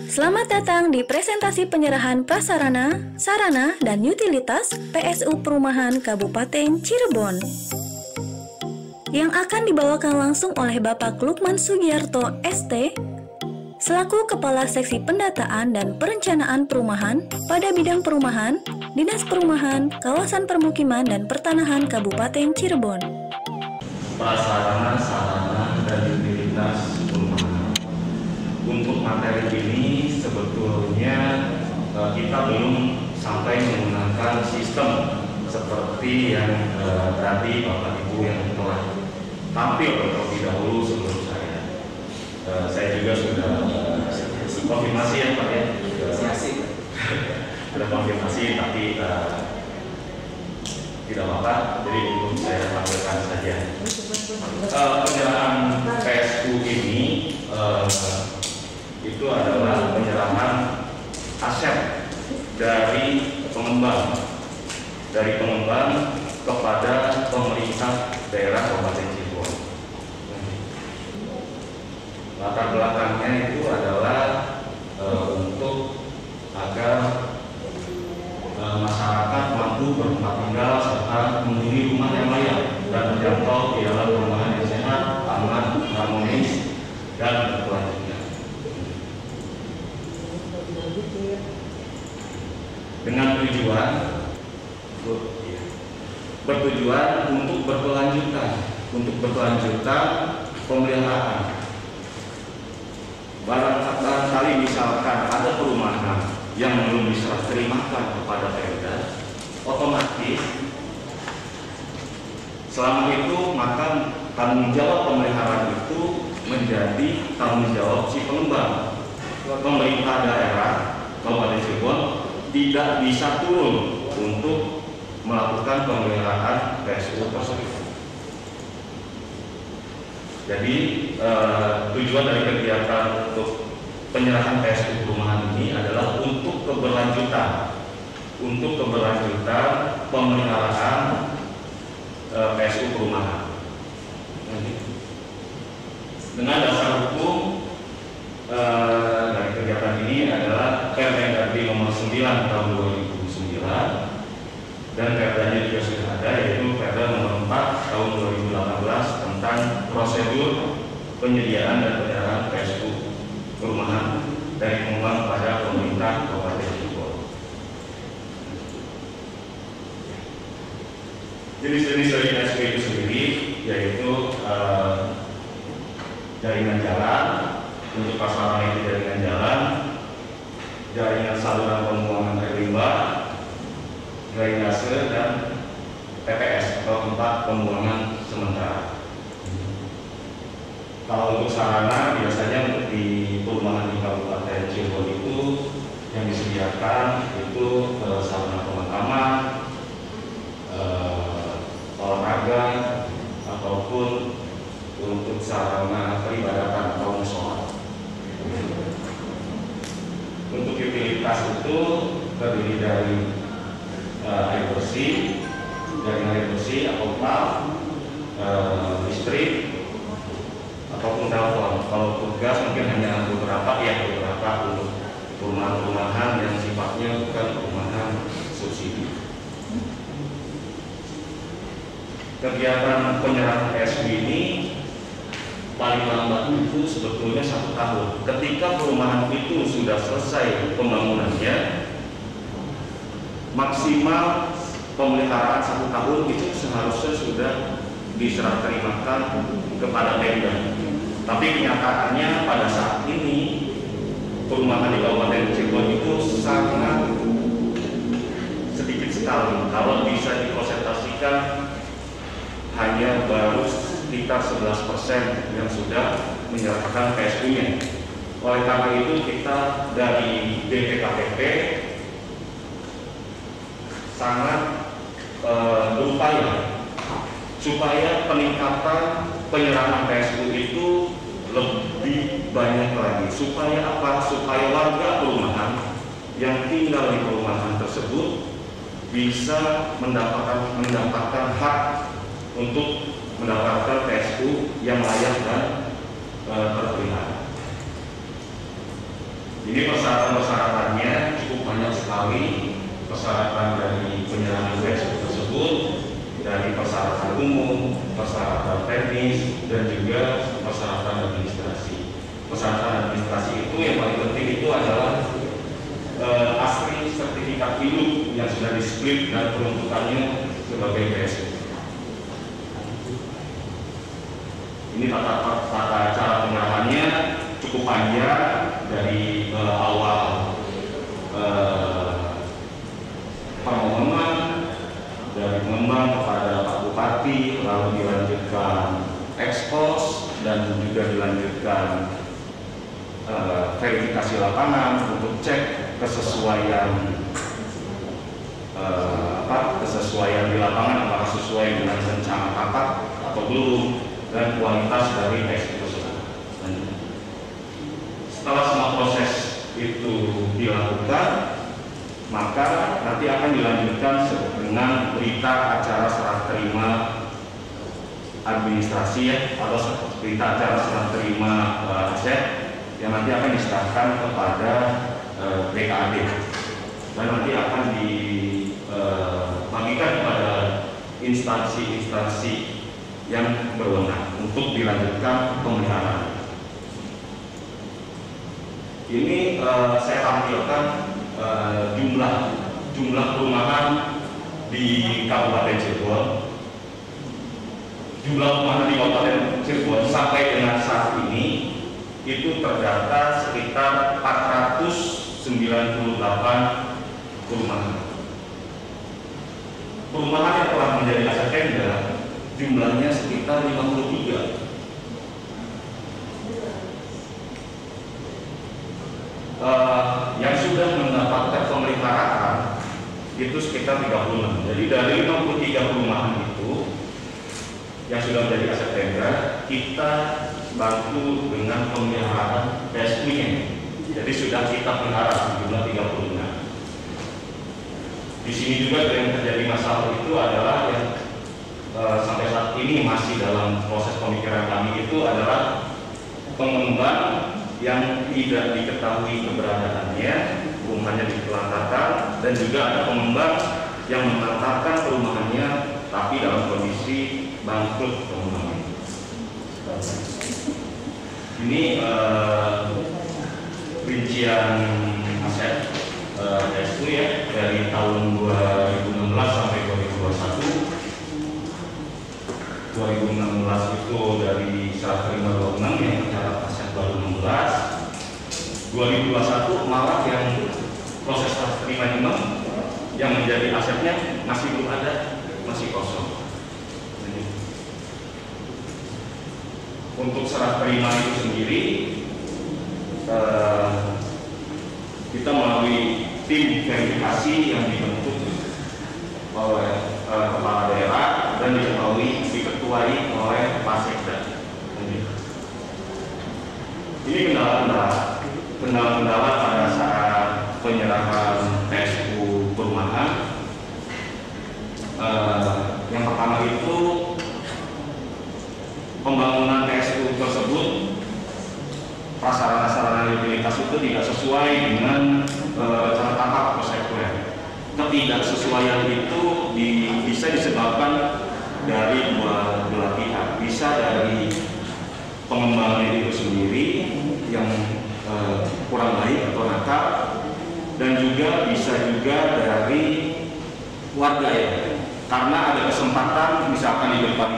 Selamat datang di presentasi penyerahan prasarana, sarana, dan utilitas PSU Perumahan Kabupaten Cirebon yang akan dibawakan langsung oleh Bapak Lukman Sugiarto ST selaku Kepala Seksi Pendataan dan Perencanaan Perumahan pada bidang perumahan, Dinas Perumahan, Kawasan Permukiman dan Pertanahan Kabupaten Cirebon. Prasarana, sarana, dan utilitas perumahan. Untuk materi ini sebetulnya kita belum sampai menggunakan sistem seperti yang tadi Bapak Ibu yang telah tampil terlebih dahulu sebelum saya. Saya juga sudah konfirmasi ya Pak ya. Sudah konfirmasi tapi tidak apa-apa, jadi untuk saya tampilkan saja. Penyerahan PSU ini itu adalah penyerahan aset dari pengembang kepada pemerintah daerah Kabupaten Cirebon. Latar belakangnya itu adalah untuk agar masyarakat mampu bertempat tinggal serta menghuni rumah yang layak dan terjangkau di dalam perumahan yang sehat, aman, harmonis, dan berkelanjutan. Dengan bertujuan untuk berkelanjutan pemeliharaan. Barangkali misalkan ada perumahan yang belum diserah terimakan kepada Pemda, otomatis selama itu maka tanggung jawab pemeliharaan itu menjadi tanggung jawab si pengembang. Pemerintah daerah Kabupaten Cirebon tidak bisa turun untuk melakukan pemeliharaan PSU tersebut. Jadi tujuan dari kegiatan untuk penyerahan PSU perumahan ini adalah untuk keberlanjutan pemeliharaan PSU perumahan. Dengan dasar hukum dari kegiatan ini adalah Permendagri nomor 9 tahun 2009 dan Perdanya juga sudah ada, yaitu Perda nomor 4 tahun 2018 tentang prosedur penyediaan dan penyerahan PSU perumahan dari pengembang pada pemerintah Kabupaten Cirebon. Jenis-jenis dari PSU itu sendiri yaitu jaringan jalan, untuk prasarana itu jaringan jalan, jaringan saluran pembuangan air limbah, drainase, dan TPS atau tempat pembuangan sementara. Kalau untuk sarana biasanya di perumahan di Kabupaten Cirebon itu yang disediakan itu sarana pemakaman, olahraga, ataupun untuk sarana peribadatan atau mushola. Untuk utilitas itu terdiri dari air bersih, jaringan air bersih atau tap, listrik, ataupun telepon. Kalau untuk gas mungkin hanya beberapa untuk perumahan-perumahan yang sifatnya bukan perumahan subsidi. Kegiatan penyerahan PSU ini paling lambat itu sebetulnya 1 tahun. Ketika perumahan itu sudah selesai pembangunannya, maksimal pemeliharaan 1 tahun itu seharusnya sudah diserah terimakan kepada Pemda. Tapi kenyataannya pada saat ini perumahan di Kabupaten Cirebon itu sangat sedikit sekali. Kalau bisa dipresentasikan hanya baru sekitar 11% yang sudah menyerahkan PSU-nya. Oleh karena itu kita dari BPKPP sangat berupaya supaya peningkatan penyerahan PSU itu lebih banyak lagi. Supaya apa? Supaya warga perumahan yang tinggal di perumahan tersebut bisa mendapatkan hak untuk mendapatkan PSU yang layak dan terpelihara. Ini persyaratan-persyaratannya cukup banyak sekali. Persyaratan dari penyerahan PSU tersebut, dari persyaratan umum, persyaratan teknis, dan juga persyaratan administrasi. Persyaratan administrasi itu yang paling penting itu adalah asli sertifikat hidup yang sudah di-split dan peruntukannya sebagai PSU. Ini tata cara penyerahannya cukup panjang dari awal permohonan dari pengembang kepada Pak Bupati, lalu dilanjutkan ekspos dan juga dilanjutkan verifikasi lapangan untuk cek kesesuaian kesesuaian di lapangan apakah sesuai dengan rencana tata atau belum, dan kualitas dari PSU tersebut. Setelah semua proses itu dilakukan, maka nanti akan dilanjutkan dengan berita acara serah terima administrasi atau berita acara serah terima aset yang nanti akan diserahkan kepada BKAD dan nanti akan dibagikan kepada instansi-instansi yang berwenang untuk dilanjutkan pemeliharaan. Ini saya tampilkan jumlah perumahan di Kabupaten Cirebon. Jumlah perumahan di Kabupaten Cirebon sampai dengan saat ini itu terdata sekitar 498 perumahan. Perumahan yang telah menjadi aset Pemda jumlahnya sekitar 53. Yang sudah mendapatkan pemeliharaan itu sekitar 36. Jadi dari 63 perumahan itu yang sudah menjadi aset Pemda, kita bantu dengan pemeliharaan PSU-nya. Jadi sudah kita pelihara jumlah 36. Di sini juga yang terjadi masalah itu adalah yang sampai saat ini masih dalam proses pemikiran kami itu adalah pengembang yang tidak diketahui keberadaannya, rumahnya ditelantarkan, dan juga ada pengembang yang menantarkan perumahannya tapi dalam kondisi bangkrut perumahannya. Ini rincian aset PSU ya dari tahun 2016 sampai 2021. 2016 itu dari serah terima 26 yang mencatat aset baru 16. 2021 malah yang proses serah terima 5 yang menjadi asetnya masih belum ada, masih kosong. Untuk serah terima itu sendiri kita melalui tim verifikasi yang dibentuk oleh kepala daerah dan diketuai oleh Pak Sekda. Ini kendala-kendala pada saat penyerahan PSU perumahan. Yang pertama itu pembangunan PSU tersebut, prasarana-sarana utilitas itu tidak sesuai dengan rencana tata atau sekuler. Ketidaksesuaian itu bisa disebabkan dari dua belah pihak, bisa dari pengembangan itu sendiri yang kurang baik atau nakal, dan juga bisa juga dari warga ya, karena ada kesempatan misalkan di depan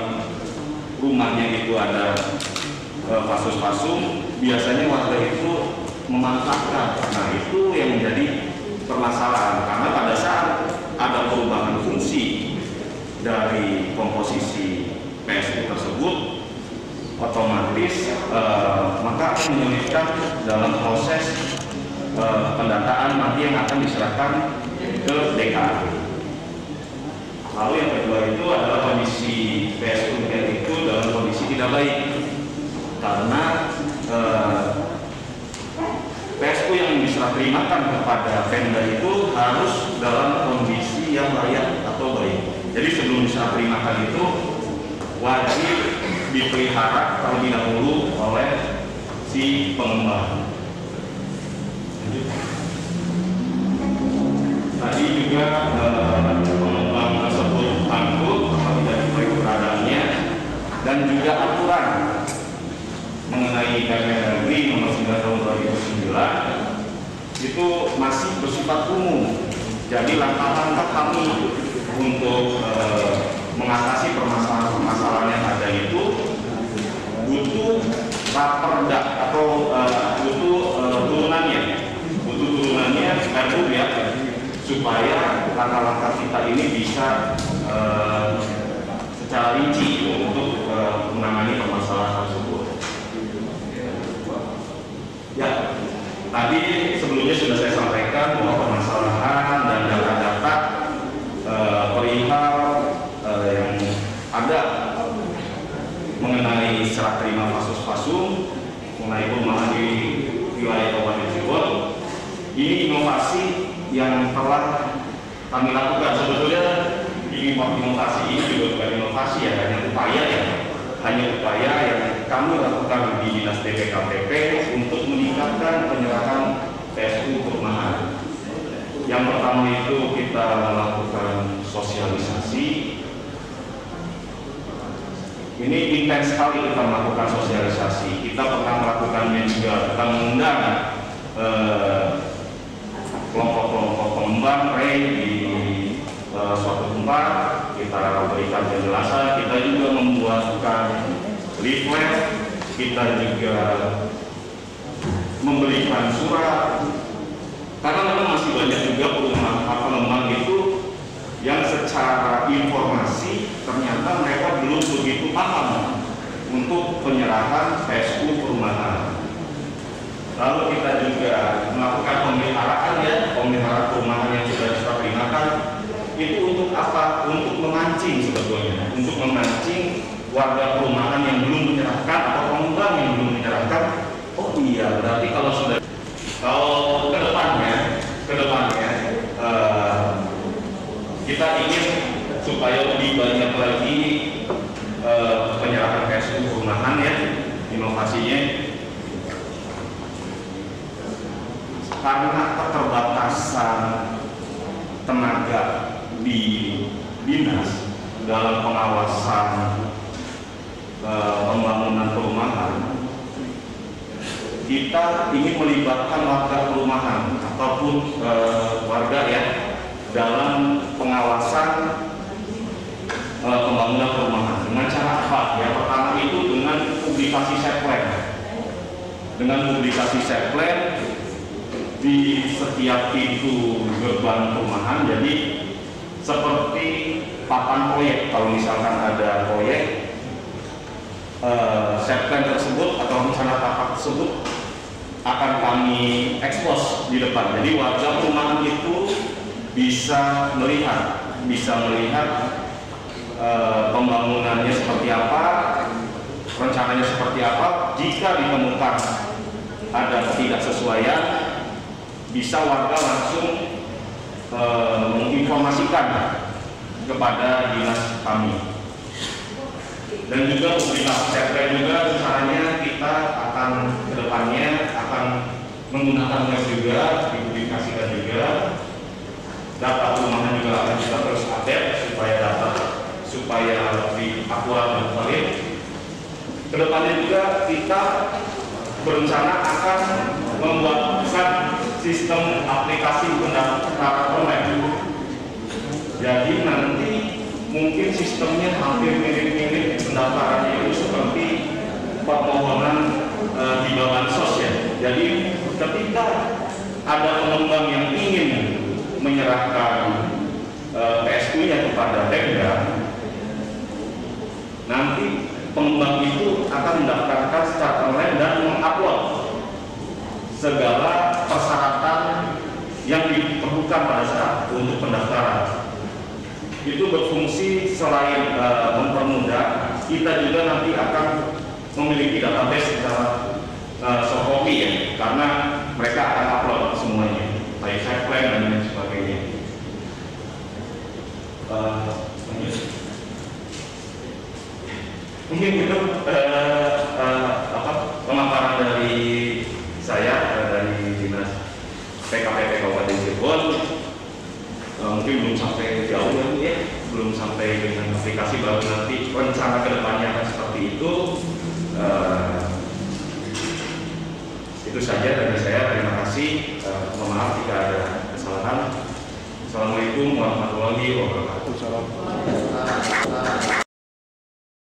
rumahnya itu ada pasus-pasung, biasanya warga itu memanfaatkan. Nah itu yang menjadi permasalahan, karena pada saat ada perubahan fungsi dari komposisi PSU tersebut, otomatis maka akan menyulitkan dalam proses pendataan nanti yang akan diserahkan ke DKAD. Lalu yang kedua itu adalah kondisi PSU itu dalam kondisi tidak baik, karena PSU yang diserah terimakan kepada Pemda itu harus dalam kondisi yang layak atau baik. Jadi sebelum diserah terimakan itu wajib dipelihara terlebih dahulu oleh si pengembang. Tadi juga pengembang tersebut takut kalau tidak diberi keberadaannya, dan juga aturan mengenai Permendagri nomor 9 tahun 2009 itu masih bersifat umum. Jadi langkah-langkah kami untuk mengatasi permasalahan-permasalahan yang ada itu butuh raperda atau butuh turunannya pergub ya, supaya langkah-langkah kita ini bisa secara rinci untuk menangani permasalahan tersebut. Ya, tadi sebelumnya sudah saya sampaikan bahwa permasalahan dan data-data perihal yang ada mengenai serah terima fasos-fasum mengenai perumahan di wilayah Kabupaten Cirebon, ini inovasi yang telah kami lakukan. Sebetulnya inovasi ini juga bukan inovasi ya, hanya upaya yang kami lakukan di Dinas DPKPP untuk meningkatkan penyerahan PSU perumahan. Yang pertama itu kita melakukan sosialisasi. Ini intens sekali kita melakukan sosialisasi. Kita pernah melakukannya juga, kita mengundang kelompok-kelompok pengembang di suatu tempat, kita berikan penjelasan. Kita juga membuatkan leaflet, kita juga memberikan surat, karena memang masih banyak juga pengembang itu yang secara informasi ternyata mereka belum begitu paham untuk penyerahan PSU perumahan. Lalu kita juga melakukan pemeliharaan perumahan yang sudah kita terimakan. Itu untuk apa? Untuk memancing sebetulnya, untuk memancing warga perumahan yang belum menyerahkan atau pengembang yang belum menyerahkan. Oh iya, berarti kalau kedepannya kita ingin supaya lebih banyak lagi penyerahan PSU perumahan ya, inovasinya. Karena keterbatasan tenaga di dinas dalam pengawasan pembangunan perumahan, kita ingin melibatkan warga perumahan ataupun warga ya dalam pengawasan pembangunan perumahan. Dengan cara apa? Yang pertama itu dengan publikasi setplan. Dengan publikasi setplan di setiap pintu gerbang perumahan. Jadi seperti papan proyek, kalau misalkan ada proyek, setplan tersebut atau rencana tapak tersebut akan kami ekspos di depan. Jadi warga perumahan itu bisa melihat pembangunannya seperti apa, rencananya seperti apa. Jika ditemukan ada ketidaksesuaian, bisa warga langsung menginformasikan kepada dinas kami. Dan juga publikasi setplan juga caranya kita akan kedepannya akan menggunakan web juga, dipublikasikan juga. Data perumahan juga akan kita terus update supaya lebih akurat dan valid. Kedepannya juga kita berencana akan membuatkan sistem aplikasi pendaftaran online. Jadi nanti mungkin sistemnya hampir mirip-mirip pendaftarannya itu seperti permohonan di Bansos ya. Jadi ketika ada pengembang yang ingin menyerahkan PSU-nya kepada Pemda, nanti pengembang itu akan mendaftarkan secara online dan mengupload segala persyaratan yang diperlukan pada saat untuk pendaftaran. Itu berfungsi selain mempermudah, kita juga nanti akan memiliki database secara soft copy ya, karena mereka akan upload semuanya, baik setplan dan lain sebagainya. Mungkin itu pemaparan dari saya dari Dinas PKPP Kabupaten Cirebon mungkin belum sampai jauh ya, belum sampai dengan aplikasi, baru nanti rencana kedepannya akan seperti itu. Itu saja dari saya. Terima kasih. Mohon maaf jika ada kesalahan. Assalamualaikum warahmatullahi wabarakatuh.